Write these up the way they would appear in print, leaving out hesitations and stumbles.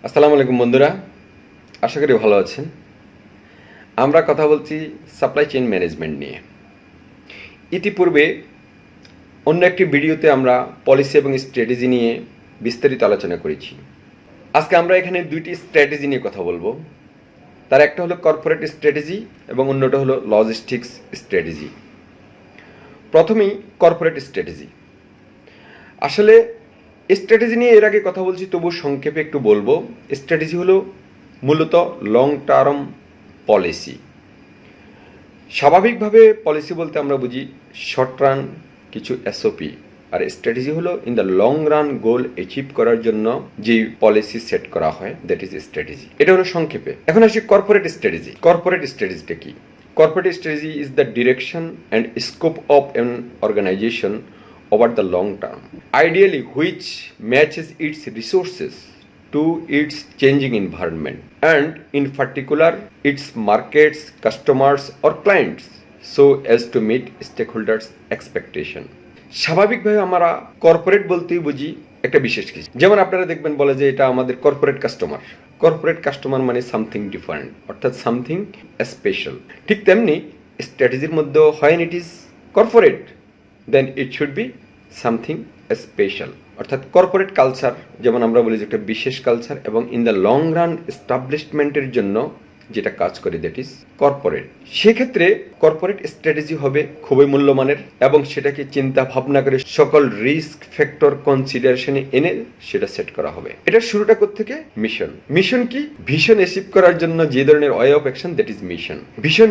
আসসালামু আলাইকুম বন্ধুরা, আশা করি ভালো আছেন। আমরা কথা বলছি সাপ্লাই চেইন ম্যানেজমেন্ট নিয়ে। ইতিপূর্বে অন্য একটি ভিডিওতে আমরা পলিসি এবং স্ট্র্যাটেজি নিয়ে বিস্তারিত আলোচনা করেছি। আজকে আমরা এখানে দুইটি স্ট্র্যাটেজি নিয়ে কথা বলবো। তার একটা হলো কর্পোরেট স্ট্র্যাটেজি এবং অন্যটা হলো লজিস্টিক্স স্ট্র্যাটেজি। প্রথমেই কর্পোরেট স্ট্র্যাটেজি। আসলে স্ট্র্যাটেজি নিয়ে এর আগে কথা বলছি, তবু সংক্ষেপে একটু বলবো। স্ট্র্যাটেজি হলো মূলত লং টার্ম পলিসি। স্বাভাবিকভাবে পলিসি বলতে আমরা বুঝি শর্ট রান কিছু এসওপি, আর স্ট্র্যাটেজি হলো in the long run goal achieve করার জন্য যে পলিসি সেট করা হয়, দ্যাট ইজ স্ট্র্যাটেজি। এটা হলো সংক্ষেপে। এখন আসি কর্পোরেট স্ট্র্যাটেজি। কর্পোরেট স্ট্র্যাটেজিটা কি? Corporate strategy is the direction and scope of an organization over the long term, ideally which matches its resources to its changing environment and in particular its markets, customers or clients so as to meet stakeholders expectation. স্বাভাবিকভাবে আমরা corporate বলতেই বুঝি একটা বিশেষ কিছু। যেমন আপনারা দেখবেন বলে যে এটা আমাদের কর্পোরেট কাস্টমার। কর্পোরেট কাস্টমার মানে সামথিং ডিফারেন্ট, অর্থাৎ সামথিং স্পেশাল। ঠিক তেমনি স্ট্র্যাটেজির মধ্যে when it is corporate then it should be something special, অর্থাৎ কর্পোরেট কালচার যেমন আমরা বলি যে একটা বিশেষ কালচার, এবং ইন দ্য লং রান এস্টাবলিশমেন্টের জন্য যেটা কাজ করে দ্যাট ইজ কর্পোরেট। সেক্ষেত্রে কর্পোরেট স্ট্র্যাটেজি হবে খুবই মূল্যমানের এবং সেটাকে চিন্তা ভাবনা করে সকল রিস্ক ফ্যাক্টর কনসিডারেশনে এনে সেটা সেট করা হবে। এটার শুরুটা কোত্থেকে? মিশন। মিশন কি? ভিশন অ্যাচিভ করার জন্য যে ধরনের way of action, that is mission.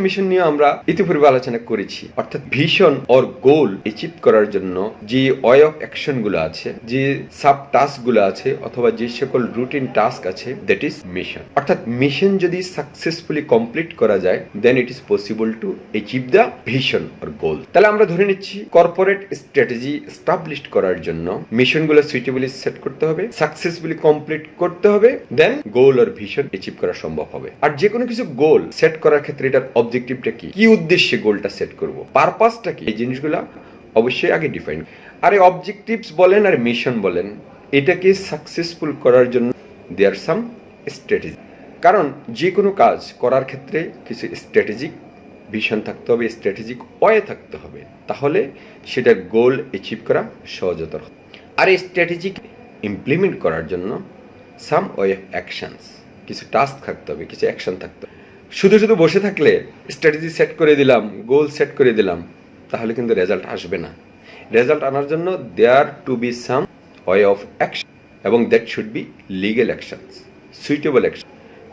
Mission নিয়ে আমরা ইতিপূর্বে আলোচনা করেছি। অর্থাৎ ভিশন অর গোল অ্যাচিভ করার জন্য যে ওয়ে অফ অ্যাকশন গুলো আছে, যে সাব টাস্ক গুলো আছে, অথবা যে সকল রুটিন টাস্ক আছে, দ্যাট ইজ মিশন। অর্থাৎ মিশন যদি সাকসেসফুলি কমপ্লিট করা যায় then it is possible to achieve the vision or goal. তাহলে আমরা ধরে নিচ্ছি কর্পোরেট স্ট্র্যাটেজি এস্টাবলিশ করার জন্য মিশনগুলো সুইটেবলি সেট করতে হবে, সাকসেসফুলি কমপ্লিট করতে হবে, দেন গোল অর ভিশন অ্যাচিভ করা সম্ভব হবে। আর যে কোনো কিছু গোল সেট করার ক্ষেত্রে এটার অবজেক্টিভটা কি, কি উদ্দেশ্যে গোলটা সেট করব, পারপাসটা কি, এই জিনিসগুলো অবশ্যই আগে ডিফাইন। আর এই অবজেক্টিভস বলেন আর মিশন বলেন, এটাকে সাকসেসফুল করার জন্য দেয়ার সাম স্ট্র্যাটেজি। কারণ যে কোনো কাজ করার ক্ষেত্রে কিছু স্ট্র্যাটেজিক ভিশন থাকতে হবে, স্ট্র্যাটেজিক ওয়ে থাকতে হবে, তাহলে সেটার গোল অ্যাচিভ করা সহজতর হবে। আর এই স্ট্র্যাটেজিক ইমপ্লিমেন্ট করার জন্য সাম ওয়ে অফ অ্যাকশনস, কিছু টাস্ক থাকতে হবে, কিছু অ্যাকশন থাকতে হবে। শুধু শুধু বসে থাকলে স্ট্র্যাটেজি সেট করে দিলাম, গোল সেট করে দিলাম, তাহলে কিন্তু রেজাল্ট আসবে না। রেজাল্ট আনার জন্য there to be some way of action, এবং that should be legal actions, suitable action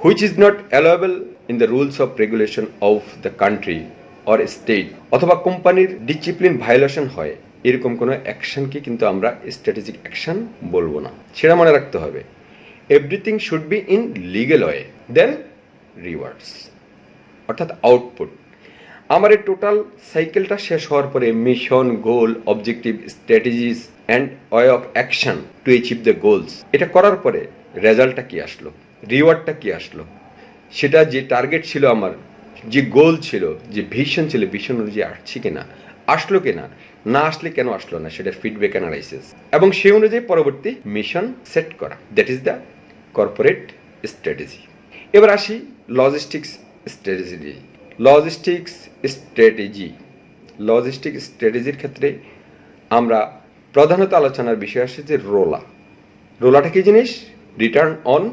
which is not allowable in the rules of regulation of the country or state, অথবা কোম্পানির ডিসিপ্লিন ভায়োলেশন হয় এরকম কোনো অ্যাকশনকে কিন্তু আমরা স্ট্র্যাটেজিক অ্যাকশন বলবো না। সেটা মনে রাখতে হবে। Everything should be in legal way, then rewards, অর্থাৎ আউটপুট। আমার এই টোটাল সাইকেলটা শেষ হওয়ার পরে mission, goal, objective, strategies and way of action to achieve the goals, এটা করার পরে রেজাল্টটা কি আসলো, রিওয়ার্ডটা কি আসলো, সেটা যে টার্গেট ছিল আমার, যে গোল ছিল, যে ভিশন ছিল, ভিশন অনুযায়ী আসছে কিনা, আসলো কিনা, না আসলে কেন আসলো না, সেটার ফিডব্যাক অ্যানালাইসিস, এবং সেই অনুযায়ী পরবর্তী মিশন সেট করা, that is the corporate strategy. এবার আসি লজিস্টিক্স স্ট্র্যাটেজি। লজিস্টিক স্ট্র্যাটেজির ক্ষেত্রে আমরা প্রধানত আলোচনার বিষয় আসে যে রোলাটা কি জিনিস? রিটার্ন অন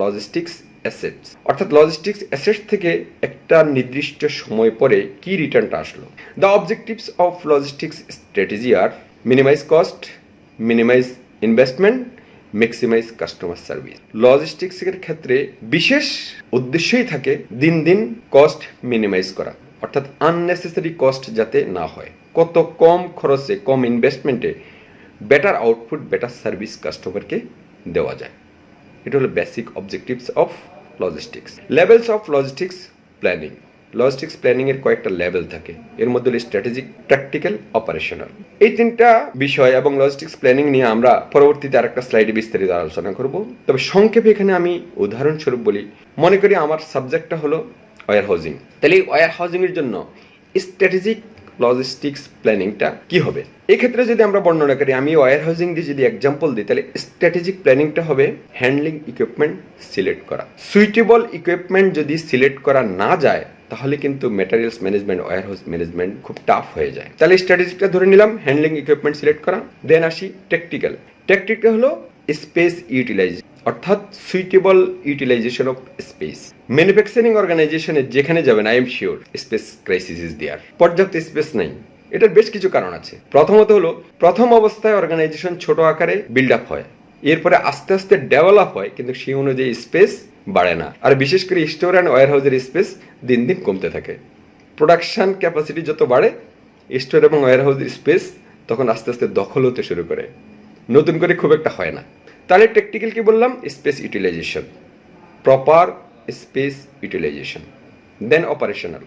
লজিস্টিক্স অ্যাসেটস, অর্থাৎ লজিস্টিক্স অ্যাসেটস থেকে একটা নির্দিষ্ট সময় পরে কি রিটার্নটা আসলো। The objectives of logistics strategy are minimize cost, minimize investment, maximize customer service. লজিস্টিক্সের ক্ষেত্রে বিশেষ উদ্দেশ্যই থাকে দিন দিন কস্ট মিনিমাইজ করা, অর্থাৎ আননেসেসারি কস্ট যাতে না হয়, কত কম খরচে, কম ইনভেস্টমেন্টে বেটার আউটপুট, বেটার সার্ভিস কাস্টমারকে দেওয়া যায়। এটা হলো basic objectives of logistics. Levels of logistics planning. Logistics planning এর কয়েকটা লেভেল থাকে, এর মধ্যে হলো স্ট্র্যাটেজিক, প্র্যাকটিক্যাল, অপারেশনাল। এই তিনটা বিষয় এবং লজিস্টিক্স প্ল্যানিং নিয়ে আমরা পরবর্তীতে আরেকটা স্লাইডে বিস্তারিত আলোচনা করব। তবে সংক্ষেপে এখানে আমি উদাহরণস্বরূপ বলি, মনে করি আমার সাবজেক্টটা হলো ওয়্যার হাউজিং। তাহলে এই ওয়্যার হাউজিং এর জন্য স্ট্র্যাটেজিক লজিস্টিক্স প্ল্যানিংটা কি হবে। এক্ষেত্রে যদি আমরা বর্ণনা করি, আমি ওয়্যার হাউজিং দিয়ে যদি এক্সাম্পল দিই, তাহলে স্ট্র্যাটেজিক প্ল্যানিংটা হবে হ্যান্ডলিং ইকুইপমেন্ট সিলেক্ট করা। সুইটেবল ইকুইপমেন্ট যদি সিলেক্ট করা না যায়, তাহলে কিন্তু materials management, warehouse management খুব টাফ হয়ে যায়। তাহলে স্ট্র্যাটেজিকটা ধরে নিলাম, হ্যান্ডলিং ইকুইপমেন্ট সিলেক্ট করা। দেন আসি টেকটিক্যাল। টেকটিক্যাল হলো স্পেস ইউটিলাইজেশন, অর্থাৎ suitable utilization of space. Manufacturing অর্গানাইজেশনে যেখানে যাবেন, I am sure space crisis is there. পর্যাপ্ত স্পেস নাই। এটার বেশ কিছু কারণ আছে। প্রথমত হলো, প্রথম অবস্থায় অর্গানাইজেশন ছোট আকারে বিল্ড আপ হয়, এরপরে আস্তে আস্তে ডেভেলপ হয়, কিন্তু সেই অনুযায়ী স্পেস বাড়ে না। আর বিশেষ করে স্টোর অ্যান্ড ওয়্যার হাউসের স্পেস দিন দিন কমতে থাকে। প্রোডাকশন ক্যাপাসিটি যত বাড়ে, স্টোর এবং ওয়্যার হাউসের স্পেস তখন আস্তে আস্তে দখল হতে শুরু করে, নতুন করে খুব একটা হয় না। তাহলে টেকনিক্যাল কি বললাম? Space utilization, proper space utilization. Then operational.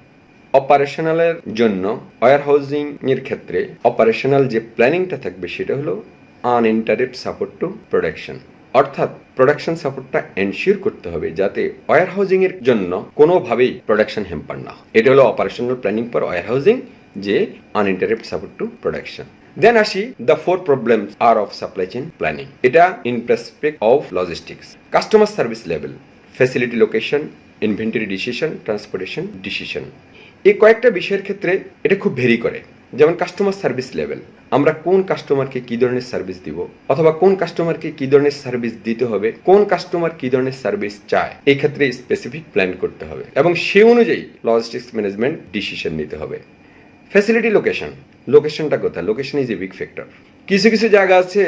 অপারেশনালের জন্য ওয়্যার হাউজিং এর ক্ষেত্রে অপারেশনাল যে প্ল্যানিংটা থাকবে সেটা হলো আনইন্টারাপ্ট সাপোর্ট টু প্রোডাকশন, অর্থাৎ প্রোডাকশন সাপোর্টটা এনশিওর করতে হবে যাতে ওয়্যার হাউজিং এর জন্য কোনোভাবেই প্রোডাকশন হ্যাম্পার না হয়। এটা হলো operational planning for warehousing, যে uninterrupted support to production. Then আসি the 4 problems are of supply chain planning. এটা in perspective of logistics. Customer service level, facility location, inventory decision, transportation decision. এই কয়েকটা বিষয়ের ক্ষেত্রে এটা খুব ভেরি করে। যেমন কাস্টমার সার্ভিস লেভেল, আমরা কোন কাস্টমারকে কি ধরনের সার্ভিস দিব, অথবা কোন কাস্টমারকে কি ধরনের সার্ভিস দিতে হবে, কোন কাস্টমার কি ধরনের সার্ভিস চায়, এই ক্ষেত্রে স্পেসিফিক প্ল্যান করতে হবে এবং সেই অনুযায়ী লজিস্টিক্স ম্যানেজমেন্ট ডিসিশন নিতে হবে। ফ্যাসিলিটি লোকেশন, লোকেশনটা কোথায়? Location is a big factor. কিছু কিছু জায়গা আছে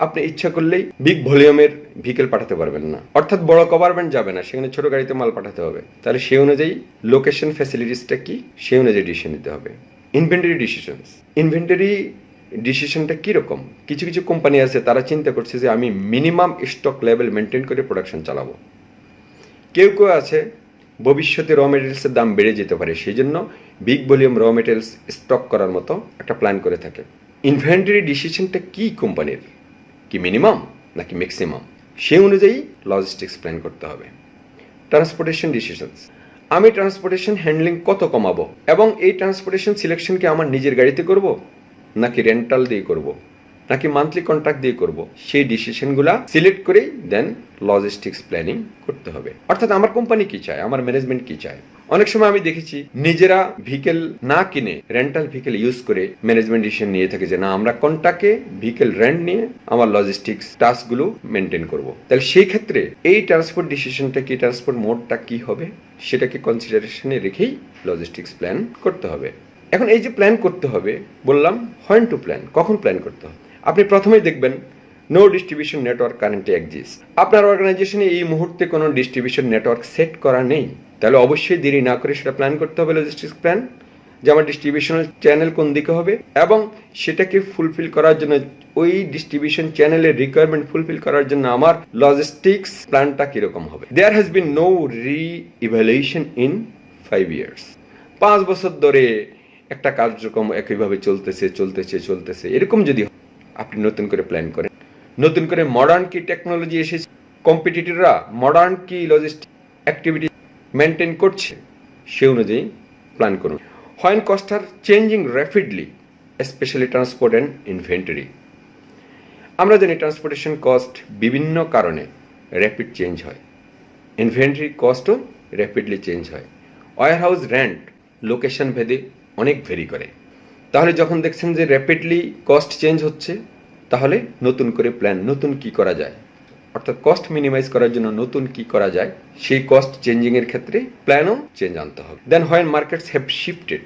আপনি ইচ্ছা করলেই বিগ ভলিউমের ভেহিকেল পাঠাতে পারবেন না, অর্থাৎ বড় কভারমেন্ট যাবে না, সেখানে ছোট গাড়িতে মাল পাঠাতে হবে। তাহলে সেই অনুযায়ী লোকেশন ফ্যাসিলিটিসটা কি, সেই অনুযায়ী ডিসিশন নিতে হবে। ইনভেন্টরি ডিসিশনস, ইনভেন্টরি ডিসিশনটা কিরকম? কিছু কিছু কোম্পানি আছে তারা চিন্তা করছে যে আমি মিনিমাম স্টক লেভেল মেনটেন করে প্রোডাকশন চালাবো। কেউ কেউ আছে ভবিষ্যতে র মেটেরিয়ালসের দাম বেড়ে যেতে পারে, সেই জন্য big volume raw materials stock করার মতো একটা প্ল্যান করে থাকে। ইনভেন্টরি ডিসিশনটা কি কোম্পানির, কি মিনিমাম নাকি ম্যাক্সিমাম, সেই অনুযায়ী লজিস্টিক্স প্ল্যান করতে হবে। ট্রান্সপোর্টেশন ডিসিশনস, আমি ট্রান্সপোর্টেশন হ্যান্ডলিং কত কমাবো এবং এই ট্রান্সপোর্টেশন সিলেকশনকে আমার নিজের গাড়িতে করব নাকি রেন্টাল দিয়ে করব নাকি মান্থলি কন্ট্রাক্ট দিয়ে করব, সেই ডিসিশনগুলা সিলেক্ট করেই দেন লজিস্টিক্স প্ল্যানিং করতে হবে। অর্থাৎ আমার কোম্পানি কি চায়, আমার ম্যানেজমেন্ট কি চায়। অনেক সময় আমি দেখেছি নিজেরা ভেহিকেল না কিনে রেন্টাল ভেহিকেল ইউজ করে ম্যানেজমেন্ট ডিসিশন নিয়ে থাকে যে না, আমরা কোনটাকে ভেহিকেল রেন্ট নিয়ে আমার লজিস্টিক্স টাস্কগুলো মেনটেন করব। তাহলে সেই ক্ষেত্রে এই ট্রান্সপোর্ট ডিসিশনটা কি, ট্রান্সপোর্ট মোডটা কি হবে, সেটাকে কনসিডারেশনে রেখেই লজিস্টিক্স প্ল্যান করতে হবে। এখন এই যে প্ল্যান করতে হবে বললাম, হোয়েন টু প্ল্যান, কখন প্ল্যান করতে হবে। আপনি প্রথমেই দেখবেন no distribution network currently exist. আপনার অর্গানাইজেশনে এই মুহূর্তে কোনো ডিস্ট্রিবিউশন নেটওয়ার্ক সেট করা নেই, তাহলে অবশ্যই দেরি না করে সেটা প্ল্যান করতে হবে লজিস্টিক্স প্ল্যান, যে আমার ডিস্ট্রিবিউশনাল চ্যানেল কোন দিকে হবে এবং সেটাকে ফুলফিল করার জন্য, ওই ডিস্ট্রিবিউশন চ্যানেলের রিকোয়ারমেন্ট ফুলফিল করার জন্য আমার লজিস্টিক্স প্ল্যানটা কিরকম হবে। There has been no re-evaluation in 5 years। 5 বছর ধরে একটা কার্যক্রম একইভাবে চলতেছে, এরকম যদি আপনি নতুন করে প্ল্যান করেন, নতুন করে মডার্ন কি টেকনোলজি এসেছে, কম্পিটিটররা মডার্ন কি লজিস্টিক অ্যাক্টিভিটি মেনটেন করছে, সে অনুযায়ী প্ল্যান করুন। When cost are changing rapidly, specially transport and inventory. আমরা জানি ট্রান্সপোর্টেশন কস্ট বিভিন্ন কারণে র্যাপিড চেঞ্জ হয়, ইনভেন্টরি কস্টও র্যাপিডলি চেঞ্জ হয়। ওয়্যার হাউস রেন্ট লোকেশন ভেদে অনেক ভেরি করে। তাহলে যখন দেখছেন যে র্যাপিডলি কস্ট চেঞ্জ হচ্ছে, তাহলে নতুন করে প্ল্যান, নতুন কি করা যায়, অর্থাৎ কস্ট মিনিমাইজ করার জন্য নতুন কি করা যায়, সেই কস্ট চেঞ্জিং এর ক্ষেত্রে প্ল্যানও চেঞ্জ আনতে হবে। Then when markets have shifted,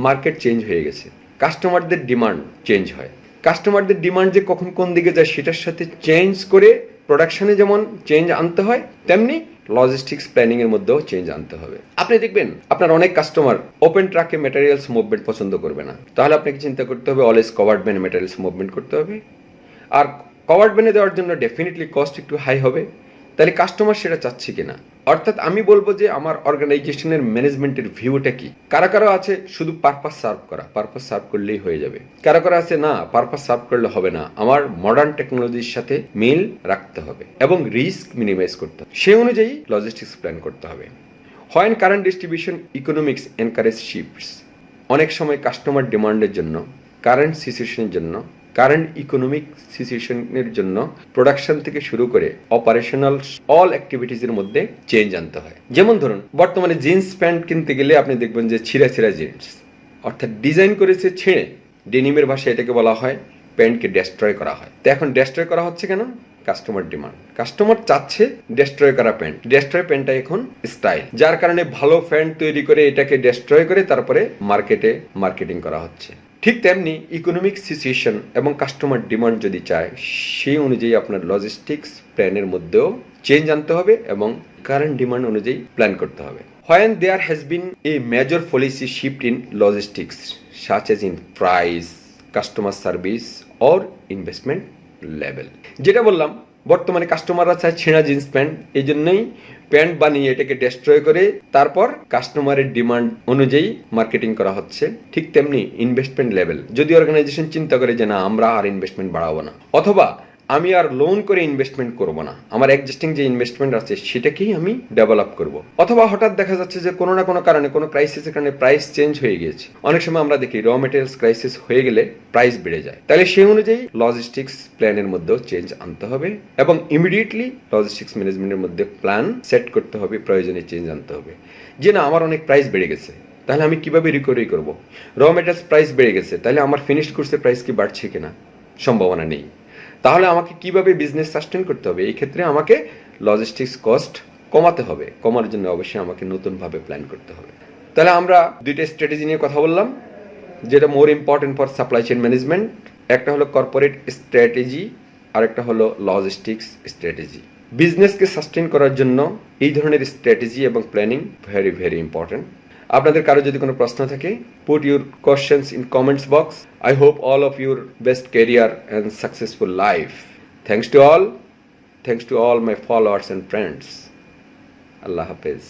market change হয়ে গেছে, কাস্টমারদের ডিমান্ড চেঞ্জ হয়। কাস্টমারদের ডিমান্ড যে কখন কোন দিকে যায় সেটার সাথে চেঞ্জ করে প্রোডাকশনে যেমন চেঞ্জ আনতে হয়, তেমনি লজিস্টিক্স প্ল্যানিং এর মধ্যেও চেঞ্জ আনতে হবে। আপনি দেখবেন আপনার অনেক কাস্টমার ওপেন ট্রাকে ম্যাটেরিয়ালস মুভমেন্ট পছন্দ করবে না, তাহলে আপনাকে চিন্তা করতে হবে অলওয়েজ কভার্ড ভ্যানে ম্যাটেরিয়ালস মুভমেন্ট করতে হবে। আর কভার্ড ভ্যানে দেওয়ার জন্য ডেফিনেটলি কস্ট একটু হাই হবে, তাহলে কাস্টমার সেটা চাচ্ছে কিনা। অর্থাৎ আমি বলবো যে আমার অর্গানাইজেশনের ম্যানেজমেন্টের ভিউটা কি। কারো কারো আছে শুধু পারপাস সার্ভ করা, পারপাস সার্ভ করলেই হয়ে যাবে। কারো কারো আছে না, পারপাস সার্ভ করলে হবে না, আমার মডার্ন টেকনোলজির সাথে মিল রাখতে হবে এবং রিস্ক মিনিমাইজ করতে হবে, সেই অনুযায়ী লজিস্টিক্স প্ল্যান করতে হবে। When current distribution economics encourage shifts, অনেক সময় কাস্টমার ডিমান্ডের জন্য, কারেন্ট সিচুয়েশনের জন্য, কারেন্ট ইকোনমিক সিচুয়েশনের জন্য প্রোডাকশন থেকে শুরু করে অপারেশনাল অল অ্যাক্টিভিটিজের মধ্যে চেঞ্জ আনতে হয়। যেমন ধরুন, বর্তমানে জিন্স প্যান্ট কিনতে গেলে আপনি দেখবেন যে ছিঁড়া ছিঁড়া জিন্স, অর্থাৎ ডিজাইন করেছে ছিঁড়ে। ডেনিমের ভাষায় এটাকে বলা হয় প্যান্টকে ডেস্ট্রয় করা হয়। তো এখন ডেস্ট্রয় করা হচ্ছে কেন? Customer demand. কাস্টমার চাচ্ছে ডেস্ট্রয় করা প্যান্ট। ডেস্ট্রয় প্যান্টটা এখন স্টাইল, যার কারণে ভালো প্যান্ট তৈরি করে এটাকে ডেস্ট্রয় করে তারপরে মার্কেটিং করা হচ্ছে। ঠিক তেমনি ইকোনমিক সিচুয়েশন এবং কাস্টমার ডিমান্ড যদি চায়, সেই অনুযায়ী আপনার লজিস্টিক্স প্ল্যানের মধ্যেও চেঞ্জ আনতে হবে এবং কারেন্ট ডিমান্ড অনুযায়ী প্ল্যান করতে হবে। When there has been a major policy shift in logistics, such as in price, customer service or investment level, যেটা বললাম, বর্তমানে কাস্টমাররা চায় ছেঁড়া জিন্স প্যান্ট, এই জন্যই প্যান্ট বানিয়ে এটাকে ডেস্ট্রয় করে তারপর কাস্টমারের ডিমান্ড অনুযায়ী মার্কেটিং করা হচ্ছে। ঠিক তেমনি ইনভেস্টমেন্ট লেভেল, যদি অর্গানাইজেশন চিন্তা করে যে না, আমরা আর ইনভেস্টমেন্ট বাড়াবো না, অথবা আমি আর লোন করে ইনভেস্টমেন্ট করব না, আমার এক্সিস্টিং যে ইনভেস্টমেন্ট আছে সেটাকেই আমি ডেভেলপ করব, অথবা হঠাৎ দেখা যাচ্ছে যে কোনো না কোনো কারণে, কোনো ক্রাইসিসের কারণে প্রাইস চেঞ্জ হয়ে গিয়েছে। অনেক সময় আমরা দেখি র মেটেরিয়ালস ক্রাইসিস হয়ে গেলে প্রাইস বেড়ে যায়। তাহলে সেই অনুযায়ী লজিস্টিক্স প্ল্যানের মধ্যেও চেঞ্জ আনতে হবে এবং ইমিডিয়েটলি লজিস্টিক্স ম্যানেজমেন্টের মধ্যে প্ল্যান সেট করতে হবে, প্রয়োজনে চেঞ্জ আনতে হবে। যে না, আমার অনেক প্রাইস বেড়ে গেছে, তাহলে আমি কিভাবে রিকভারি করব? র মেটেরিয়ালস প্রাইস বেড়ে গেছে, তাহলে আমার ফিনিশড গুডসের প্রাইস কি বাড়ছে কিনা? সম্ভাবনা নেই। তাহলে আমাকে কিভাবে বিজনেস সাস্টেন করতে হবে? এই ক্ষেত্রে আমাকে লজিস্টিক্স কস্ট কমাতে হবে। কমার জন্য অবশ্যই আমাকে নতুনভাবে প্ল্যান করতে হবে। তাহলে আমরা দুইটা স্ট্র্যাটেজি নিয়ে কথা বললাম, যেটা more important for supply chain management. একটা হলো কর্পোরেট স্ট্র্যাটেজি, আর একটা হলো লজিস্টিক্স স্ট্র্যাটেজি। বিজনেসকে সাস্টেন করার জন্য এই ধরনের স্ট্র্যাটেজি এবং প্ল্যানিং ভেরি ভেরি ইম্পর্টেন্ট। আপনাদের কারো যদি কোনো প্রশ্ন থাকে, put your questions in comments box. I hope all of your best career and successful life. Thanks to all my followers and friends. Allah Hafiz.